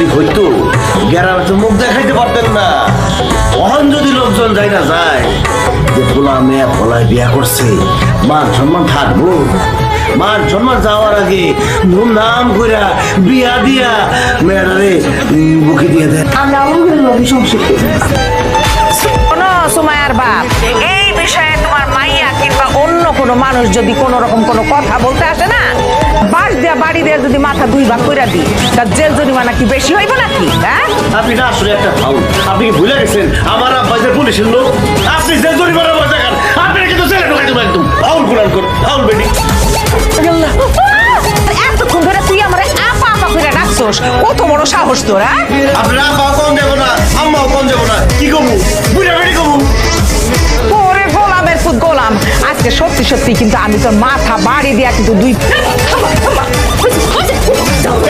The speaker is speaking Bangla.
যদি হইতো গ্রামে তো মুখ দেখাইতে পারতেন না। অহন যদি লোকজন যায় না যায় যে পোলা মেয়ে পোলায় বিয়া করছে, মান সম্মান থাকবো? মান সম্মান যাওয়ার আগে নাম কইরা বিয়া দিয়া মেয়েটারে বুকে দিয়ে দেয়। আমি আমার লোকের সংসার করি। শোনো সুমাইয়ার বাপ, এই বিষয়ে তোমার মাইয়া কিংবা অন্য কোনো মানুষ যদি কোনো রকম কোনো কথা বলতে আসে না, বাস দিয়া বাড়ি দিয়ে যদি মাথা 2 ভাগ কইরা দিই, তার জেল জরিমানা কি বেশি হইব নাকি? হ্যাঁ, আপনি না আসলে একটা ফাউল। আপনি কি ভুলে গেছেন আমার আব্বা যে পুলিশের লোক? আপনি যে জরিমানা বলতে গেল আপনি কিন্তু জেলে ঢুকাই দেবো একদম। ফাউল কুরান কর, ফাউল বেটি। এতক্ষণ ধরে তুই আমার আপা আপা করে ডাকছোস, কত বড় সাহস তোর? হ্যাঁ, আপনার আব্বাও কম দেবো না, আম্মাও কম দেবো না, কি কমু? বুড়া বেটি কমু। ওরে গোলামের পুত গোলাম, আজকে সত্যি সত্যি কিন্তু আমি তোর মাথা বাড়ি দিয়া কিন্তু 2